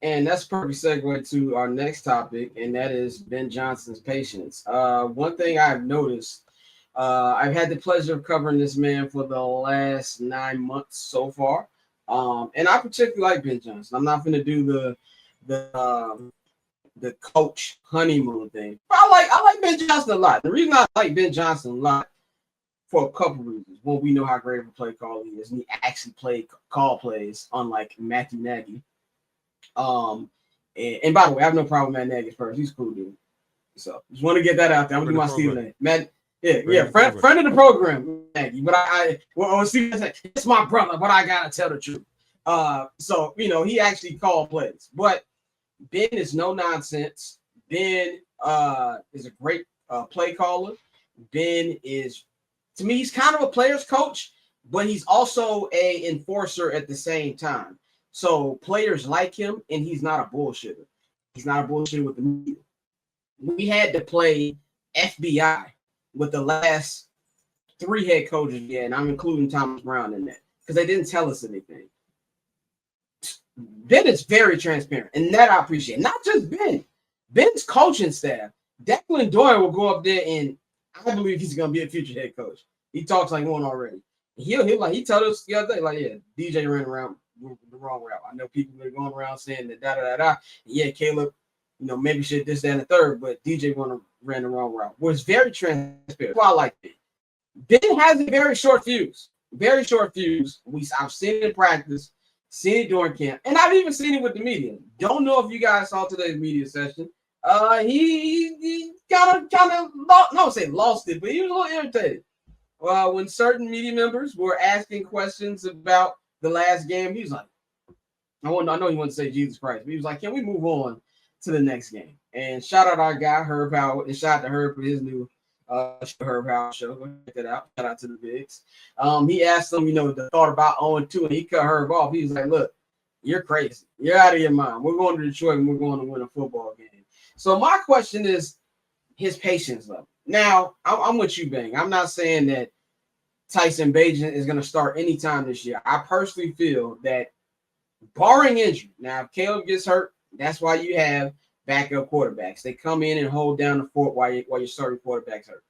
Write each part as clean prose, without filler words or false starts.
And that's a perfect segue to our next topic, and that is Ben Johnson's patience. One thing I've noticed, I've had the pleasure of covering this man for the last 9 months so far. And I particularly like Ben Johnson. I'm not going to do the the coach honeymoon thing. But I like Ben Johnson a lot. The reason I like Ben Johnson a lot for a couple reasons. One, we know how great of a play call he is, and he actually call plays, unlike Matthew Nagy. Um, and by the way, I have no problem with Matt Nagy's first. He's a cool dude. So just want to get that out there. I'm gonna do my Stephen A. Matt, friend of the program, Nagy. But Stephen say it's my brother, but I gotta tell the truth. So he actually called plays, but Ben is no nonsense. Ben is a great play caller. Ben is, to me, he's kind of a player's coach, but he's also a enforcer at the same time. So players like him, and he's not a bullshitter. He's not a bullshitter with the media. We had to play FBI with the last three head coaches, and I'm including Thomas Brown in that, because they didn't tell us anything. Ben is very transparent, and that I appreciate. Not just Ben. Ben's coaching staff. Declan Doyle will go up there, and I believe he's going to be a future head coach. He talks like one already. He told us the other day, like, yeah, DJ ran around the wrong route. I know people are going around saying that da. Yeah, Caleb, maybe should this, that, and the third, but DJ ran the wrong route. Was very transparent. Well, I like it. Ben has a very short fuse. Very short fuse. I've seen it in practice, seen it during camp, and I've even seen it with the media. Don't know if you guys saw today's media session. He kind of lost it, but he was a little irritated. When certain media members were asking questions about the last game, he was like, I know he wanted to say Jesus Christ, but he was like, can we move on to the next game? And shout out our guy, Herb Howard, and shout out to Herb for his new Herb Howard show. Go check that out. Shout out to the Bigs. He asked them, the thought about 0-2, and he cut Herb off. He was like, look, you're crazy. You're out of your mind. We're going to Detroit, and we're going to win a football game. So my question is his patience level. Now, I'm with you, Bang. I'm not saying that Tyson Bagent is going to start anytime this year. I personally feel that, barring injury, now if Caleb gets hurt, that's why you have backup quarterbacks. They come in and hold down the fort while your starting quarterback's hurt.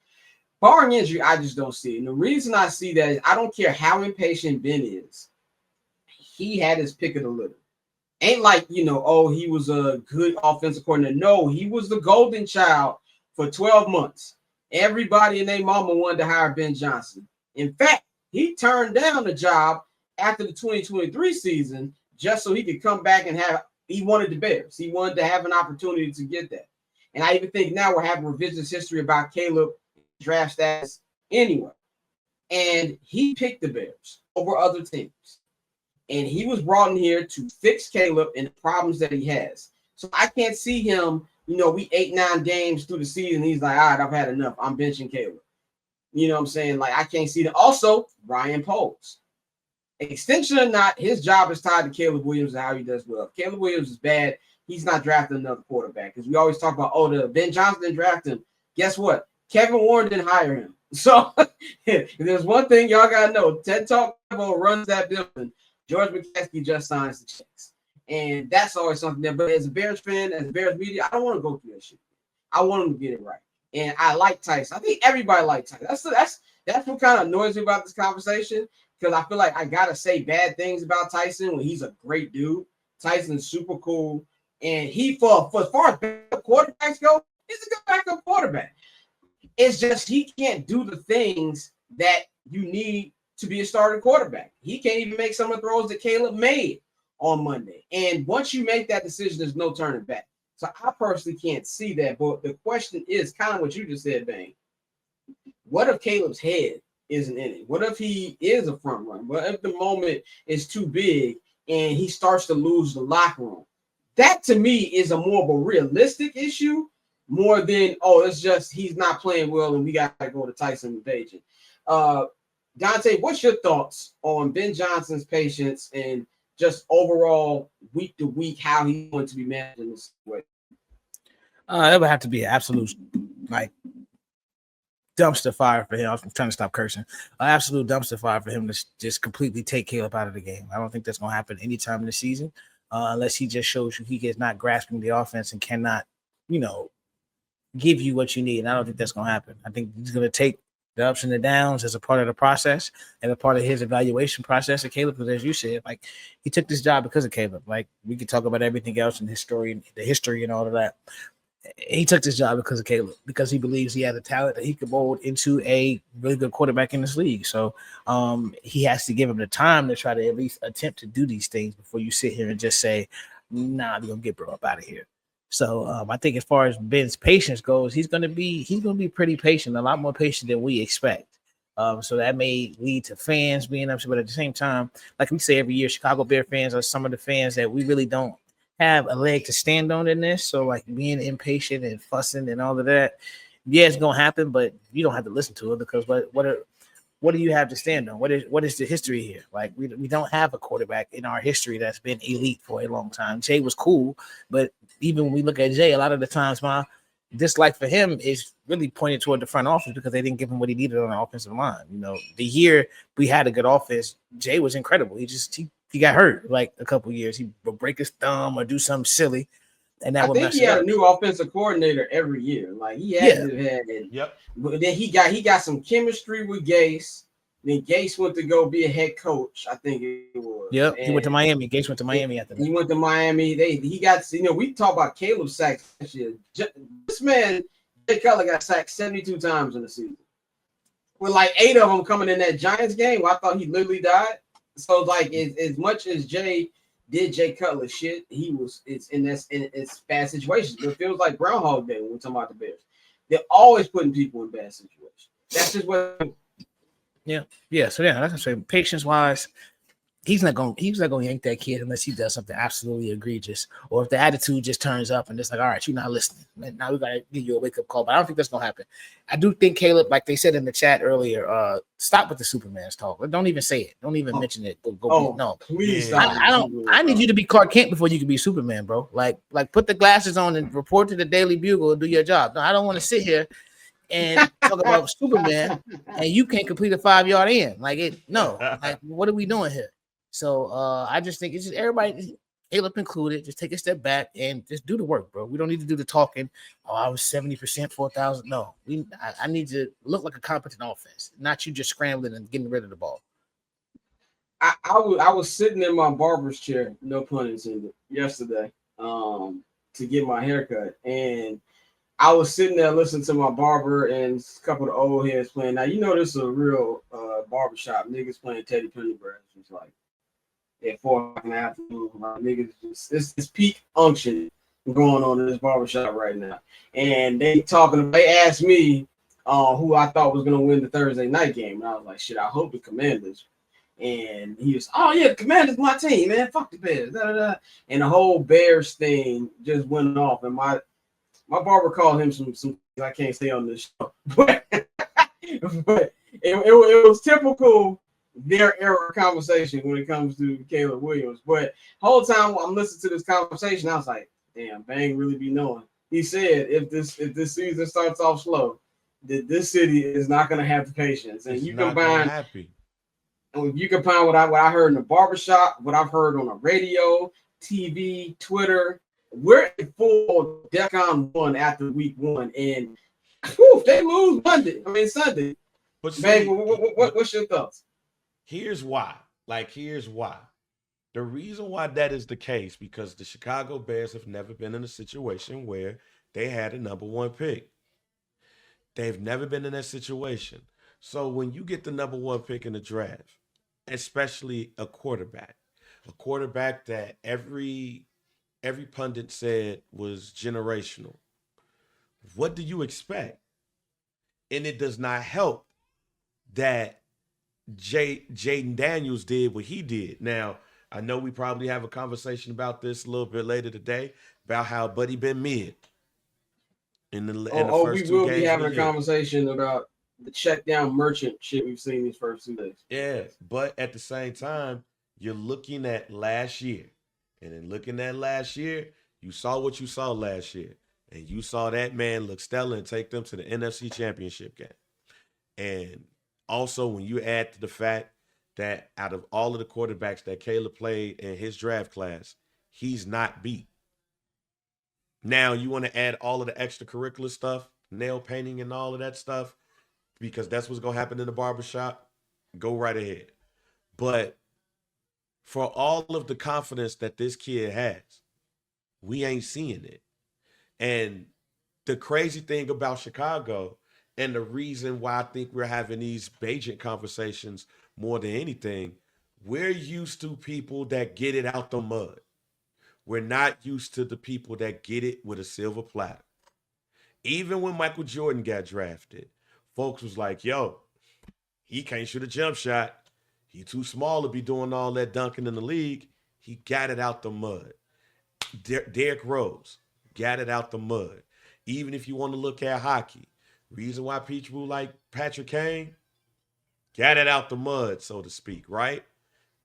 Barring injury, I just don't see it. And the reason I see that is I don't care how impatient Ben is. He had his pick of the litter. Ain't like, he was a good offensive coordinator. No, he was the golden child for 12 months. Everybody and their mama wanted to hire Ben Johnson. In fact, he turned down the job after the 2023 season just so he could come back and he wanted the Bears. He wanted to have an opportunity to get that. And I even think now we're having revisionist history about Caleb draft status anyway. And he picked the Bears over other teams. And he was brought in here to fix Caleb and the problems that he has. So I can't see him, we 8-9 games through the season. He's like, all right, I've had enough. I'm benching Caleb. You know what I'm saying? Like, I can't see that. Also, Ryan Poles. Extension or not, his job is tied to Caleb Williams and how he does well. If Caleb Williams is bad, he's not drafting another quarterback. Because we always talk about, the Ben Johnson didn't draft him. Guess what? Kevin Warren didn't hire him. So if there's one thing y'all got to know, Ted Talk runs that building. George McCaskey just signs the checks. And that's always something there. But as a Bears fan, as a Bears media, I don't want to go through that shit. I want him to get it right. And I like Tyson. I think everybody likes Tyson. That's what kind of annoys me about this conversation, because I feel like I gotta say bad things about Tyson when he's a great dude. Tyson's super cool, and he for as far as backup quarterbacks go, he's a good backup quarterback. It's just he can't do the things that you need to be a starting quarterback. He can't even make some of the throws that Caleb made on Monday. And once you make that decision, there's no turning back. So I personally can't see that. But the question is kind of what you just said, Bang. What if Caleb's head isn't in it? What if he is a front runner? What if the moment is too big and he starts to lose the locker room? That to me is a more of a realistic issue, more than, it's just he's not playing well and we got to go to Tyson Bagent. Dante, what's your thoughts on Ben Johnson's patience and just overall week to week how he's going to be managed in this way? It would have to be an absolute dumpster fire for him. I'm trying to stop cursing. An absolute dumpster fire for him to just completely take Caleb out of the game. I don't think that's going to happen anytime in the season. unless he just shows you he is not grasping the offense and cannot, give you what you need. And I don't think that's going to happen. I think he's going to take the ups and the downs as a part of the process and a part of his evaluation process of Caleb. Because as you said, like, he took this job because of Caleb. Like, we could talk about everything else in the history and all of that. He took this job because of Caleb, because he believes he had a talent that he could mold into a really good quarterback in this league. So he has to give him the time to try to at least attempt to do these things before you sit here and just say, nah, we're going to get bro up out of here. So I think as far as Ben's patience goes, he's gonna be pretty patient, a lot more patient than we expect. So that may lead to fans being upset, but at the same time, like we say every year, Chicago Bear fans are some of the fans that we really don't have a leg to stand on in this. So like being impatient and fussing and all of that, yeah, it's gonna happen, but you don't have to listen to it, because what do you have to stand on? What is the history here? Like, we don't have a quarterback in our history that's been elite for a long time. Jay was cool, but even when we look at Jay, a lot of the times my dislike for him is really pointed toward the front office, because they didn't give him what he needed on the offensive line. The year we had a good offense, Jay was incredible. He got hurt like a couple years. He would break his thumb or do something silly, and that I would think mess he it had up. a new offensive coordinator every year. Like, he had Yeah. to have had it. Yep. But then he got some chemistry with Gase. Then Gase went to go be a head coach, I think it was. Yep. He went to And Miami. Gase went to Miami after that. he went to Miami. He got, we talk about Caleb sacks this year. This man, Jay Cutler, got sacked 72 times in the season, with like 8 of them coming in that Giants game where I thought he literally died. So like, as much as Jay did Jay Cutler shit, it's bad situations. But it feels like Groundhog Day when we're talking about the Bears. They're always putting people in bad situations. That's just what. Yeah. So yeah, like I said, patience wise, he's not gonna yank that kid unless he does something absolutely egregious, or if the attitude just turns up and it's like, all right, you're not listening. Now we gotta give you a wake up call. But I don't think that's gonna happen. I do think Caleb, like they said in the chat earlier, stop with the Superman's talk. Don't even say it. Don't even mention it. No, please Yeah. stop. I need you to be Clark Kent before you can be Superman, bro. Like put the glasses on and report to the Daily Bugle and do your job. No, I don't want to sit here and talk about Superman and you can't complete a 5-yard in. Like, what are we doing here? So I just think it's just everybody, Caleb included, just take a step back and just do the work, bro. We don't need to do the talking. Oh, I was 70%, 4,000. No, I need to look like a competent offense, not you just scrambling and getting rid of the ball. I was sitting in my barber's chair, no pun intended, yesterday, to get my haircut, and I was sitting there listening to my barber and a couple of the old heads playing. Now, this is a real barbershop. Niggas playing Teddy Pendergrass. It's like at 4:00 in the afternoon. Like, niggas just, it's peak unction going on in this barbershop right now. And they asked me who I thought was gonna win the Thursday night game. And I was like, shit, I hope the Commanders. And he was, oh yeah, the Commanders my team, man. Fuck the Bears. Da, da, da. And the whole Bears thing just went off. And my barber called him some I can't say on this show, but it was typical their era conversation when it comes to Caleb Williams. But whole time I'm listening to this conversation, I was like, damn, Bang really be knowing. He said if this season starts off slow, that this city is not going to have the patience. And you combine what I heard in the barbershop, what I've heard on the radio, TV, Twitter. We're in full DEFCON 1 after week 1, and they lose Sunday. But see, Bang, what's your thoughts? Here's why. The reason why that is the case, because the Chicago Bears have never been in a situation where they had a number 1 pick. They've never been in that situation. So when you get the number 1 pick in the draft, especially a quarterback that every pundit said was generational, what do you expect? And it does not help that Jaden Daniels did what he did. Now, I know we probably have a conversation about this a little bit later today about how Buddy been mid in the first 2 games. We will be having a conversation about the check down merchant shit we've seen these first 2 days. Yeah, but at the same time, you're looking at last year. And in looking at last year, you saw what you saw last year. And you saw that man look stellar and take them to the NFC Championship game. And also, when you add to the fact that out of all of the quarterbacks that Caleb played in his draft class, he's not beat. Now you want to add all of the extracurricular stuff, nail painting and all of that stuff, because that's what's gonna happen in the barbershop. Go right ahead. But for all of the confidence that this kid has, we ain't seeing it. And the crazy thing about Chicago, and the reason why I think we're having these Bajent conversations more than anything, we're used to people that get it out the mud. We're not used to the people that get it with a silver platter. Even when Michael Jordan got drafted, folks was like, yo, he can't shoot a jump shot. He too small to be doing all that dunking in the league. He got it out the mud. Derrick Rose got it out the mud. Even if you want to look at hockey, reason why people like Patrick Kane got it out the mud, so to speak, right?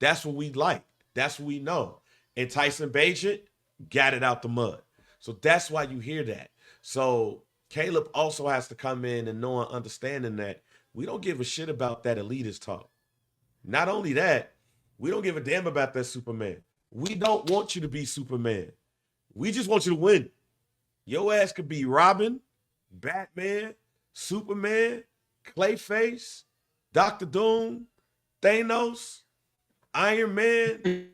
That's what we like. That's what we know. And Tyson Bagent got it out the mud. So that's why you hear that. So Caleb also has to come in and know and understanding that we don't give a shit about that elitist talk. Not only that, we don't give a damn about that Superman. We don't want you to be Superman. We just want you to win. Your ass could be Robin, Batman, Superman, Clayface, Doctor Doom, Thanos, Iron Man,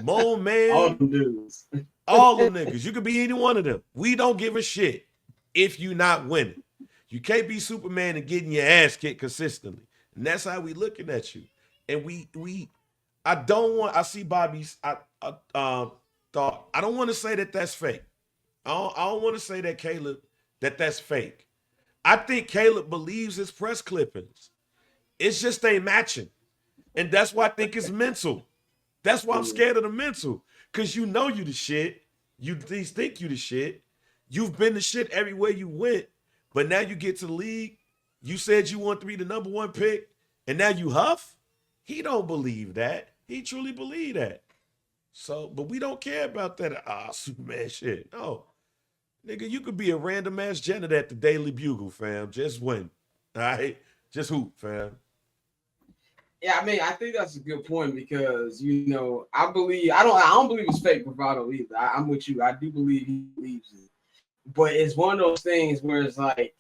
Mole All Man, them dudes. all them niggas. You could be any one of them. We don't give a shit if you not winning. You can't be Superman and getting your ass kicked consistently. And that's how we looking at you. And I see Bobby's thought. I don't want to say that that's fake. I don't want to say that Caleb, that's fake. I think Caleb believes his press clippings. It's just ain't matching. And that's why I think it's mental. That's why I'm scared of the mental. Because you know you the shit. You think you the shit. You've been the shit everywhere you went. But now you get to the league. You said you want to be the number one pick. And now you huff? He don't believe that. He truly believe that. So, but we don't care about that Superman shit. No. Nigga, you could be a random ass janitor at the Daily Bugle, fam. Just win. All right? Just hoop, fam. Yeah, I mean, I think that's a good point because I don't believe it's fake bravado either. I'm with you. I do believe he believes it, but it's one of those things where it's like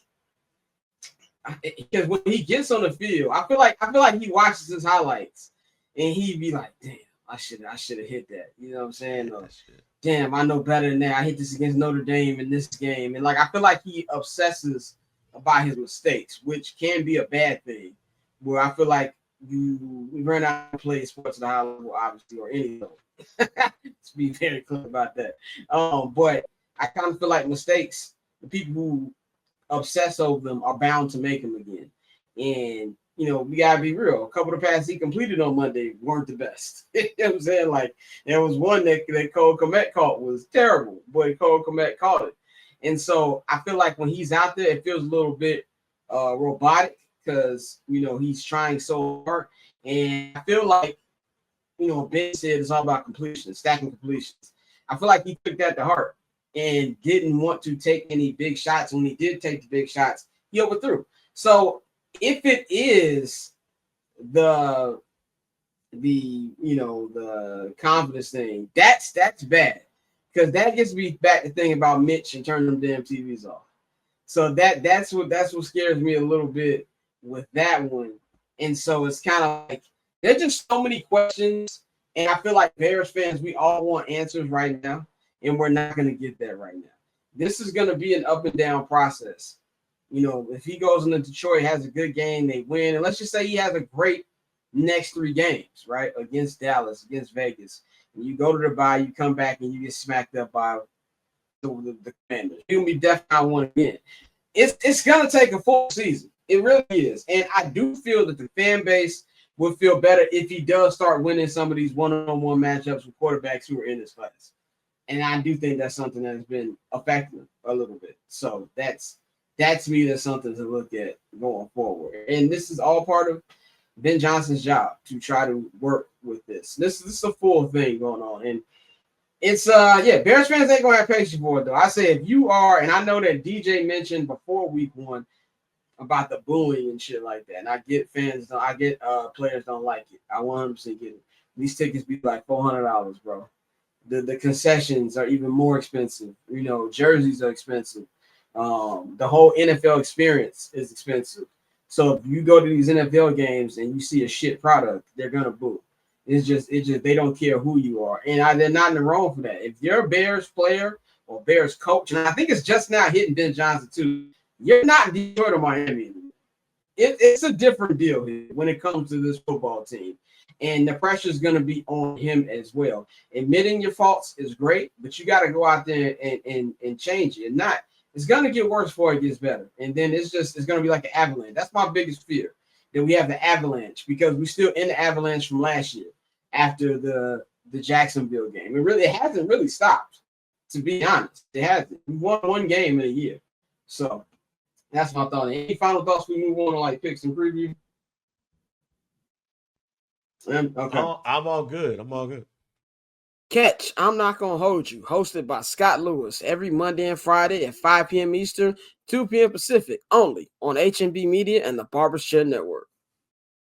because when he gets on the field, I feel like he watches his highlights and he'd be like, "Damn, I should have hit that." You know what I'm saying? Or, damn, I know better than that. I hit this against Notre Dame in this game, and like I feel like he obsesses about his mistakes, which can be a bad thing. Where I feel like you run out of play sports at a high level, obviously, or any level. Let's be very clear about that. But I kind of feel like mistakes, the people who obsess over them are bound to make them again. And we gotta be real. A couple of passes he completed on Monday weren't the best. You know what I'm saying? Like there was one that Cole Kmet caught was terrible, but Cole Kmet caught it. And so I feel like when he's out there, it feels a little bit robotic because he's trying so hard. And I feel like Ben said it's all about completion, stacking completions. I feel like he took that to heart and didn't want to take any big shots. When he did take the big shots, he overthrew. So if it is the confidence thing, that's bad because that gets me back to thinking about Mitch and turning them damn TVs off. So that's what scares me a little bit with that one. And so it's kind of like there's just so many questions, and I feel like Bears fans, we all want answers right now, and we're not going to get that right now. This is going to be an up and down process. If he goes into Detroit, has a good game, they win, and let's just say he has a great next 3 games, right, against Dallas, against Vegas, and you go to the bye, you come back, and you get smacked up by the Commanders. You'll be definitely one again. It's going to take a full season. It really is, and I do feel that the fan base would feel better if he does start winning some of these one-on-one matchups with quarterbacks who are in his class. And I do think that's something that has been affecting him a little bit. So that's me. That's something to look at going forward. And this is all part of Ben Johnson's job to try to work with this. This is a full thing going on. And it's Bears fans ain't gonna have patience for it though. I say if you are, and I know that DJ mentioned before week 1 about the booing and shit like that. And I get players don't like it. I 100% get it. These tickets be like $400, bro. the concessions are even more expensive. You know, jerseys are expensive. The whole NFL experience is expensive. So if you go to these NFL games and you see a shit product, they're gonna boo. It's just they don't care who you are, and they're not in the wrong for that. If you're a Bears player or Bears coach, and I think it's just now hitting Ben Johnson too, you're not Detroit or Miami. It's a different deal here when it comes to this football team. And the pressure is going to be on him as well. Admitting your faults is great, but you got to go out there and change it. And not, it's going to get worse before it gets better. And then it's going to be like an avalanche. That's my biggest fear, that we have the avalanche, because we're still in the avalanche from last year after the Jacksonville game. It hasn't really stopped, to be honest. It hasn't. We won one game in a year. So that's my thought. Any final thoughts? We move on to like picks and preview. Okay. I'm all good. I'm all good. Catch I'm Not Gonna Hold You, hosted by Scott Lewis, every Monday and Friday at 5 p.m. Eastern, 2 p.m. Pacific, only on HNB Media and the Barbershop Network.